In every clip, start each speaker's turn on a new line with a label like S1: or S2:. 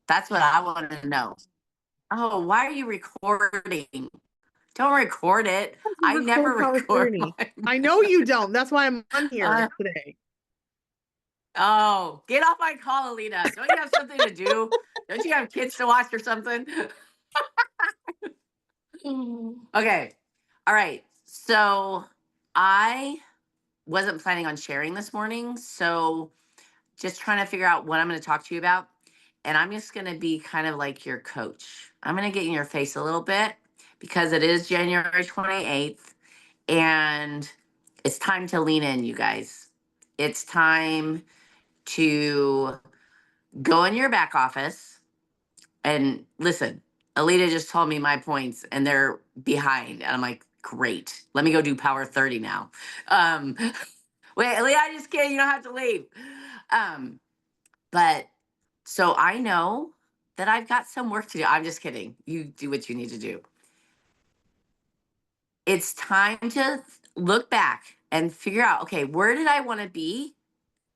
S1: That's what I want to know. Oh, why are you recording? Don't record it. I never
S2: Record Power
S1: record
S2: 30.
S1: my.
S2: I know you don't. That's why I'm on here
S1: Uh,
S2: today.
S1: oh, get off my call, Alita. Don't you have something to do? Don't you have kids to watch or something? Okay. All right. So I wasn't planning on sharing this morning. So just trying to figure out what I'm going to talk to you about. And I'm just going to be kind of like your coach. I'm going to get in your face a little bit because it is January 28th and it's time to lean in, you guys. It's time to go in your back office and listen. Alita just told me my points and they're behind. And I'm like, great. Let me go do Power 30 now. Um, wait, Alita, I just kidding. You don't have to leave. Um, but so I know that I've got some work to do. I'm just kidding. You do what you need to do. It's time to look back and figure out, okay, where did I want to be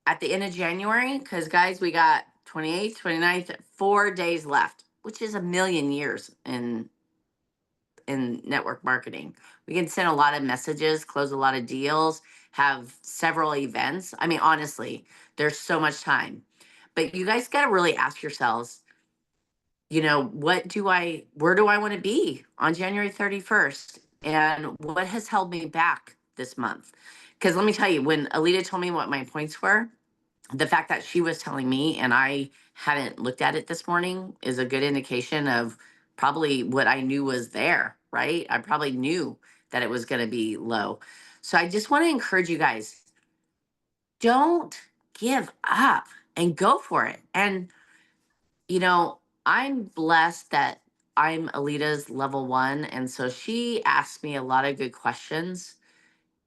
S1: at the end of January? Because, guys, we got 28th, 29th, 4 days left, which is a million years in network marketing. We can send a lot of messages, close a lot of deals, have several events. I mean, honestly, there's so much time. But you guys got to really ask yourselves, where do I want to be on January 31st? And what has held me back this month? Because let me tell you, when Alita told me what my points were, the fact that she was telling me and I hadn't looked at it this morning is a good indication of probably what I knew was there, right? I probably knew that it was going to be low. So I just want to encourage you guys, don't give up and go for it. And I'm blessed that I'm Alita's level one. And so she asked me a lot of good questions.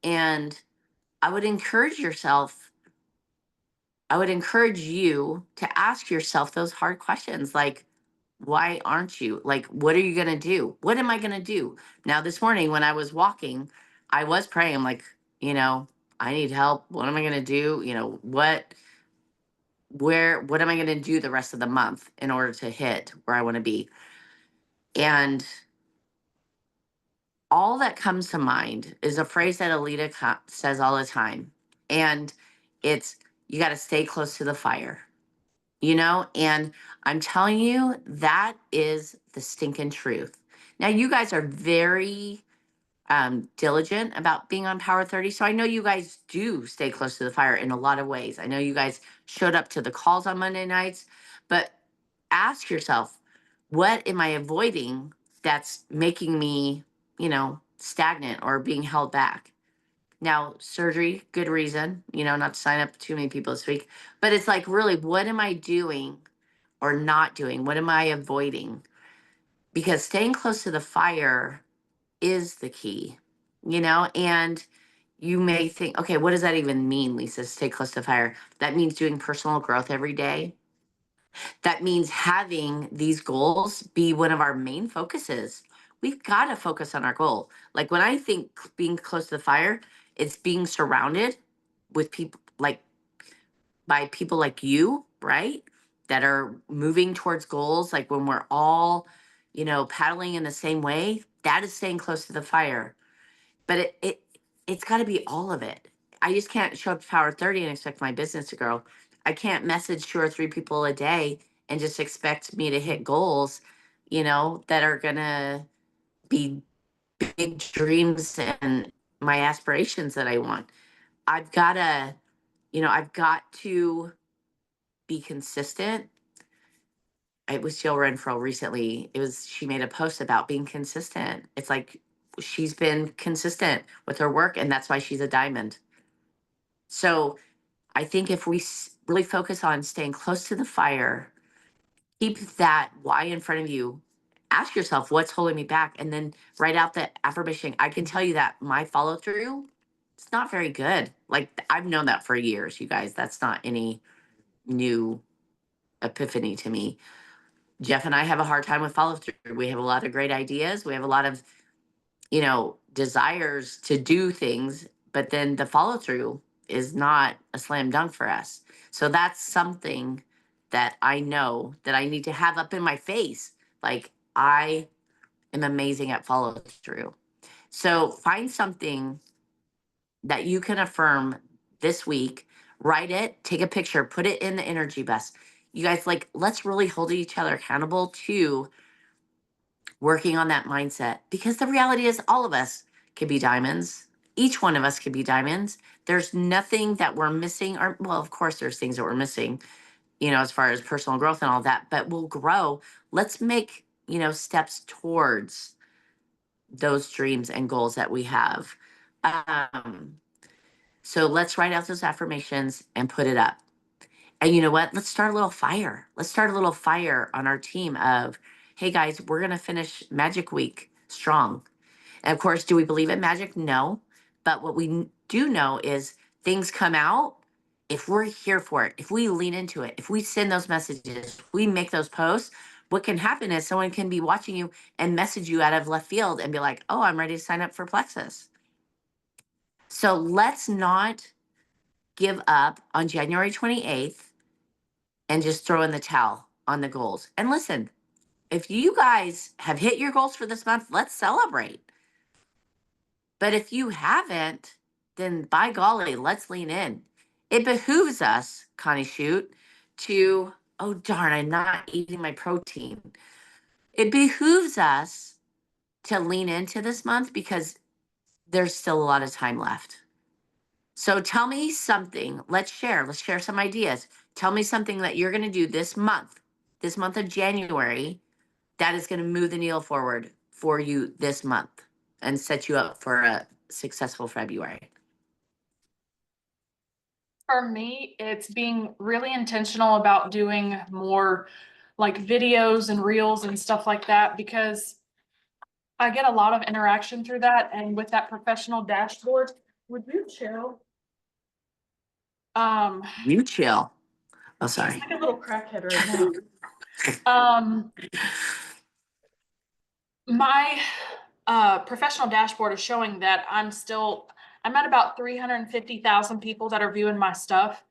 S1: And I would encourage yourself, I would encourage you to ask yourself those hard questions like, why aren't you? Like, what are you going to do? What am I going to do? Now, this morning when I was walking, I was praying. I'm like, I need help. What am I going to do? What am I going to do the rest of the month in order to hit where I want to be? And all that comes to mind is a phrase that Alita says all the time. And it's, you got to stay close to the fire, And I'm telling you, that is the stinking truth. Now, you guys are very diligent about being on Power 30. So I know you guys do stay close to the fire in a lot of ways. I know you guys showed up to the calls on Monday nights, but ask yourself, what am I avoiding that's making me, stagnant or being held back? Now, surgery, good reason, not to sign up too many people this week, but it's like, really, what am I doing or not doing? What am I avoiding? Because staying close to the fire is the key, and you may think, okay, what does that even mean, Lisa? Stay close to the fire. That means doing personal growth every day. That means having these goals be one of our main focuses. We've got to focus on our goal. Like when I think being close to the fire, it's being surrounded with people by people like you, right? That are moving towards goals. Like when we're all, paddling in the same way, that is staying close to the fire. But it's got to be all of it. I just can't show up to Power 30 and expect my business to grow. I can't message 2 or 3 people a day and just expect me to hit goals, that are gonna be big dreams and my aspirations that I want. I've gotta, I've got to be consistent. It was Jill Renfro recently. She made a post about being consistent. It's like she's been consistent with her work, and that's why she's a diamond. So I think if we really focus on staying close to the fire, keep that why in front of you, ask yourself, what's holding me back? And then write out the affirmation. I can tell you that my follow through, it's not very good. Like I've known that for years, you guys. That's not any new epiphany to me. Jeff and I have a hard time with follow through. We have a lot of great ideas. We have a lot of, desires to do things, but then the follow through is not a slam dunk for us. So that's something that I know that I need to have up in my face. Like, I am amazing at follow through. So find something that you can affirm this week, write it, take a picture, put it in the energy bus. You guys, like, let's really hold each other accountable to working on that mindset, because the reality is all of us can be diamonds. Each one of us can be diamonds. There's nothing that we're missing, or, well, of course, there's things that we're missing, as far as personal growth and all that, but we'll grow. Let's make, steps towards those dreams and goals that we have. Um, so let's write out those affirmations and put it up. And you know what? Let's start a little fire. Let's start a little fire on our team of, hey guys, we're going to finish Magic Week strong. And of course, do we believe in magic? No. But what we do know is things come out if we're here for it, if we lean into it, if we send those messages, if we make those posts. What can happen is someone can be watching you and message you out of left field and be like, oh, I'm ready to sign up for Plexus. So let's not give up on January 28th and just throw in the towel on the goals. And listen, if you guys have hit your goals for this month, let's celebrate. But if you haven't, then by golly, let's lean in. It behooves us, Connie Shoot, to, oh darn, I'm not eating my protein. It behooves us to lean into this month because there's still a lot of time left. So tell me something. Let's share. Let's share some ideas. Tell me something that you're going to do this month of January, that is going to move the needle forward for you this month and set you up for a successful February.
S3: For me, it's being really intentional about doing more like videos and reels and stuff like that, because I get a lot of interaction through that. And with that professional dashboard, would you chill?
S1: You chill. Oh,
S3: He's
S1: sorry.
S3: like a little crackhead right now. My professional dashboard is showing that I'm at about 350,000 people that are viewing my stuff.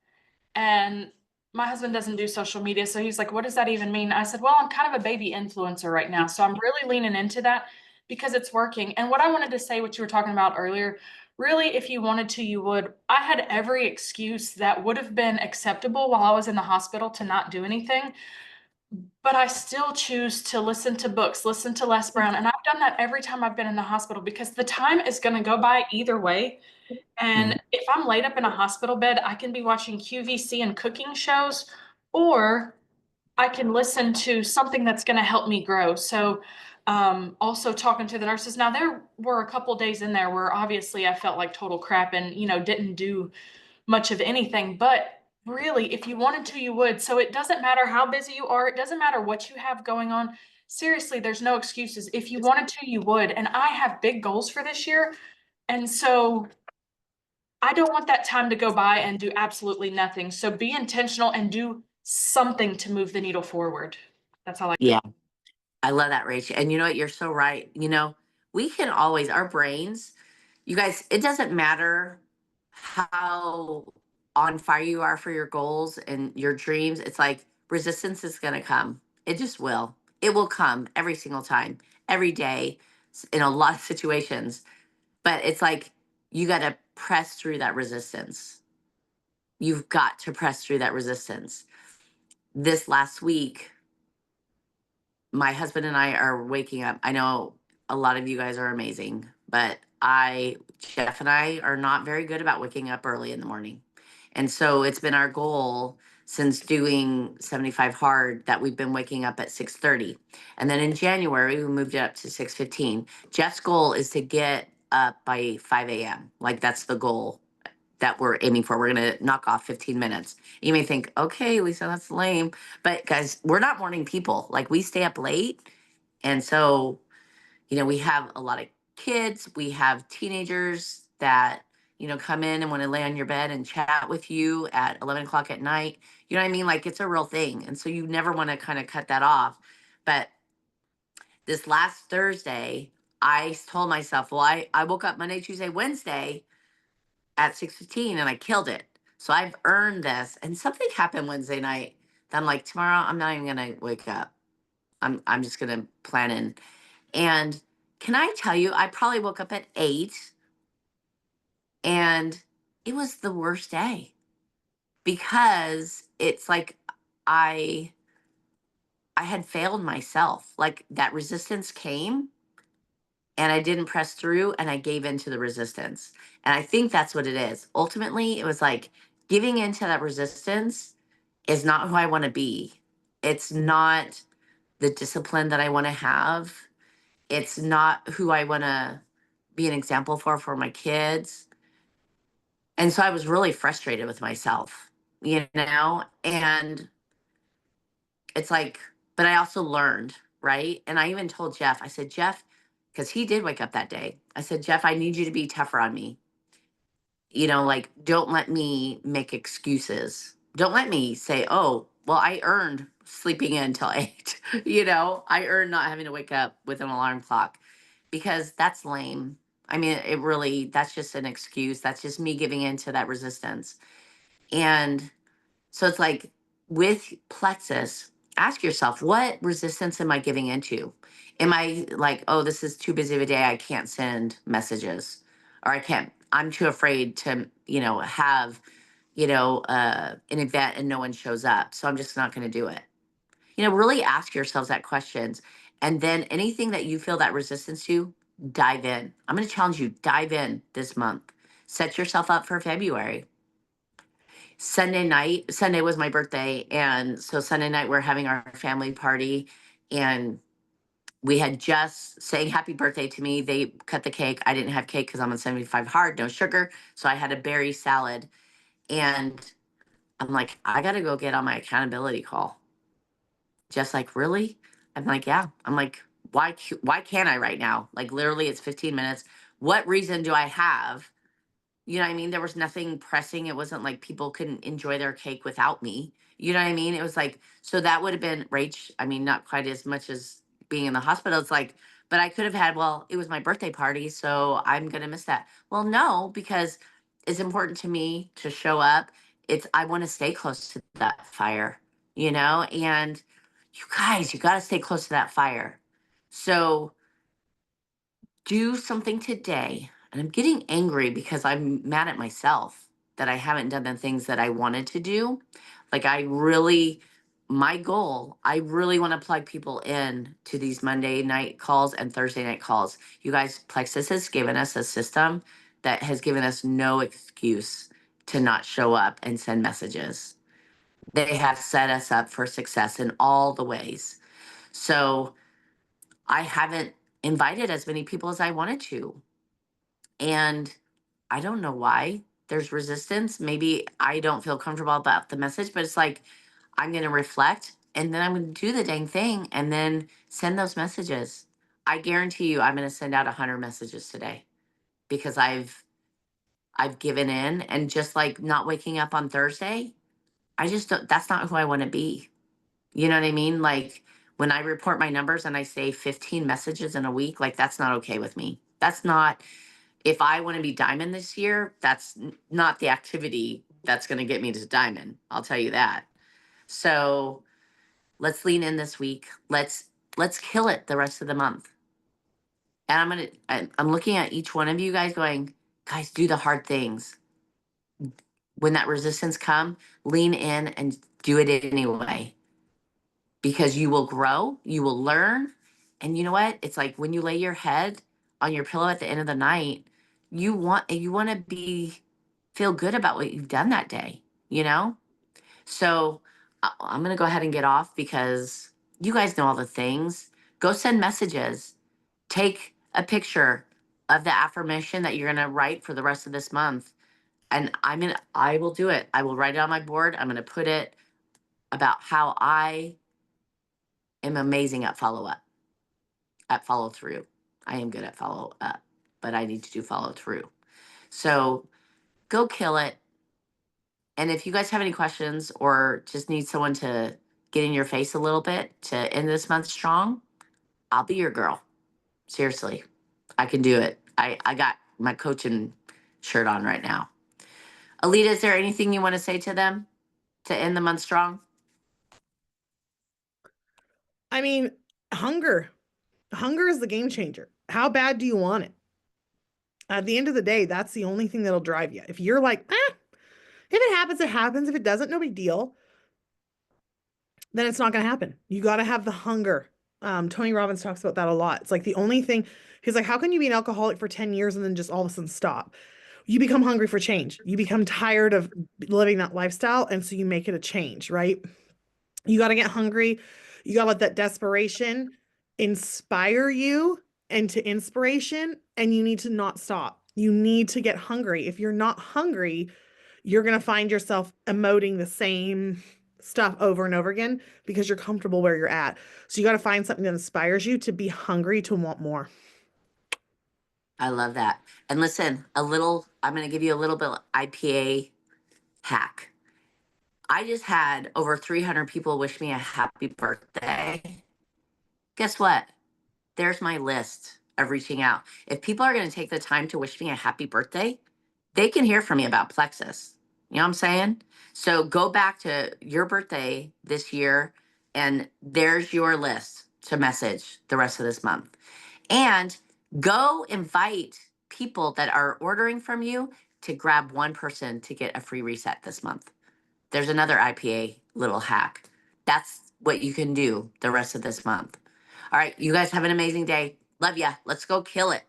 S3: And my husband doesn't do social media. So he's like, what does that even mean? I said, well, I'm kind of a baby influencer right now. So I'm really leaning into that because it's working. And what I wanted to say, what you were talking about earlier, really, if you wanted to, you would. I had every excuse that would have been acceptable while I was in the hospital to not do anything. But I still choose to listen to books, listen to Les Brown. And I've done that every time I've been in the hospital because the time is going to go by either way. And if I'm laid up in a hospital bed, I can be watching QVC and cooking shows, or I can listen to something that's going to help me grow. So also talking to the nurses. Now, there were a couple days in there where obviously I felt like total crap and, didn't do much of anything. But really, if you wanted to, you would. So it doesn't matter how busy you are. It doesn't matter what you have going on. Seriously, there's no excuses. If you wanted to, you would. And I have big goals for this year. And so I don't want that time to go by and do absolutely nothing. So be intentional and do something to move the needle forward. That's all I.
S1: Yeah, I love that, Rach. And you know what? You're so right. We can always, our brains, you guys, it doesn't matter how on fire you are for your goals and your dreams. It's like resistance is going to come. It just will. It will come every single time, every day, in a lot of situations. But it's like you got to press through that resistance. You've got to press through that resistance. This last week, my husband and I are waking up. I know a lot of you guys are amazing, but Jeff and I are not very good about waking up early in the morning. And so it's been our goal since doing 75 hard that we've been waking up at 6:30. And then in January, we moved it up to 6:15. Jeff's goal is to get up by 5 a.m. Like, that's the goal that we're aiming for. We're going to knock off 15 minutes. You may think, okay, Lisa, that's lame. But guys, we're not morning people. Like, we stay up late. And so, we have a lot of kids. We have teenagers that, come in and want to lay on your bed and chat with you at 11 o'clock at night. You know what I mean? Like, it's a real thing. And so you never want to kind of cut that off. But this last Thursday, I told myself, well, I woke up Monday, Tuesday, Wednesday at 6:15 and I killed it. So I've earned this. And something happened Wednesday night that I'm like, tomorrow I'm not even gonna wake up. I'm just gonna plan in. And can I tell you, I probably woke up at 8 and it was the worst day because it's like I I had failed myself. Like that resistance came and I didn't press through and I gave in to the resistance. And I think that's what it is. Ultimately, it was like giving into that resistance is not who I want to be. It's not the discipline that I want to have. It's not who I want to be an example for my kids. And so I was really frustrated with myself, you know? And it's like, but I also learned, right? And I even told Jeff, I said, Jeff, because he did wake up that day. I said, Jeff, I need you to be tougher on me. You know, like, don't let me make excuses. Don't let me say, oh, well, I earned sleeping in until 8. You know, I earned not having to wake up with an alarm clock because that's lame. I mean, it really, that's just an excuse. That's just me giving in to that resistance. And so it's like with plexus, ask yourself, what resistance am I giving into? Am I like, oh, this is too busy of a day. I can't send messages or I'm too afraid to, have, an event and no one shows up. So I'm just not going to do it. Really ask yourselves that questions. And then anything that you feel that resistance to, dive in. I'm going to challenge you, dive in this month. Set yourself up for February. Sunday was my birthday. And so Sunday night, we're having our family party. And we had just saying happy birthday to me. They cut the cake. I didn't have cake because I'm on 75 hard, no sugar. So I had a berry salad. And I'm like, I got to go get on my accountability call. Just like, really? I'm like, yeah. I'm like, why can't I right now? Like, literally, it's 15 minutes. What reason do I have? You know what I mean? There was nothing pressing. It wasn't like people couldn't enjoy their cake without me. You know what I mean? It was like, so that would have been Rach. I mean, not quite as much as being in the hospital. It's like, but I could have had, well, it was my birthday party, so I'm going to miss that. Well, no, because it's important to me to show up. I want to stay close to that fire, and you guys, you got to stay close to that fire. So, do something today. And I'm getting angry because I'm mad at myself that I haven't done the things that I wanted to do. Like, my goal, I really want to plug people in to these Monday night calls and Thursday night calls. You guys, Plexus has given us a system that has given us no excuse to not show up and send messages. They have set us up for success in all the ways. So, I haven't invited as many people as I wanted to. And I don't know why there's resistance. Maybe I don't feel comfortable about the message, but it's like I'm going to reflect and then I'm going to do the dang thing and then send those messages. I guarantee you I'm going to send out 100 messages today because I've given in, and just like not waking up on Thursday, I just don't, that's not who I want to be. You know what I mean? Like when I report my numbers and I say 15 messages in a week, like that's not okay with me. That's not, if I want to be diamond this year, that's not the activity that's going to get me to diamond. I'll tell you that. So let's lean in this week. Let's kill it the rest of the month. And I'm looking at each one of you guys going, guys, do the hard things. When that resistance come, lean in and do it anyway. Because you will grow, you will learn. And you know what? It's like when you lay your head on your pillow at the end of the night, you want to feel good about what you've done that day, you know? So I'm going to go ahead and get off because you guys know all the things. Go send messages. Take a picture of the affirmation that you're going to write for the rest of this month. And I will do it. I will write it on my board. I'm going to put it about how I am amazing at follow through. I am good at follow up, but I need to do follow through. So go kill it. And if you guys have any questions or just need someone to get in your face a little bit to end this month strong, I'll be your girl. Seriously, I can do it. I got my coaching shirt on right now. Alita, is there anything you want to say to them to end the month strong?
S2: I mean, hunger. Hunger is the game changer. How bad do you want it? At the end of the day, that's the only thing that'll drive you. If you're like, if it happens, it happens. If it doesn't, no big deal. Then it's not going to happen. You got to have the hunger. Tony Robbins talks about that a lot. It's like the only thing, he's like, how can you be an alcoholic for 10 years and then just all of a sudden stop? You become hungry for change. You become tired of living that lifestyle. And so you make it a change, right? You got to get hungry. You got to let that desperation inspire you into inspiration. And you need to not stop. You need to get hungry. If you're not hungry, you're going to find yourself emoting the same stuff over and over again because you're comfortable where you're at. So you got to find something that inspires you to be hungry to want more.
S1: I love that. And listen, I'm going to give you a little bit of IPA hack. I just had over 300 people wish me a happy birthday. Guess what? There's my list of reaching out. If people are going to take the time to wish me a happy birthday, they can hear from me about Plexus. You know what I'm saying? So go back to your birthday this year, and there's your list to message the rest of this month. And go invite people that are ordering from you to grab one person to get a free reset this month. There's another IPA little hack. That's what you can do the rest of this month. All right, you guys have an amazing day. Love ya. Let's go kill it.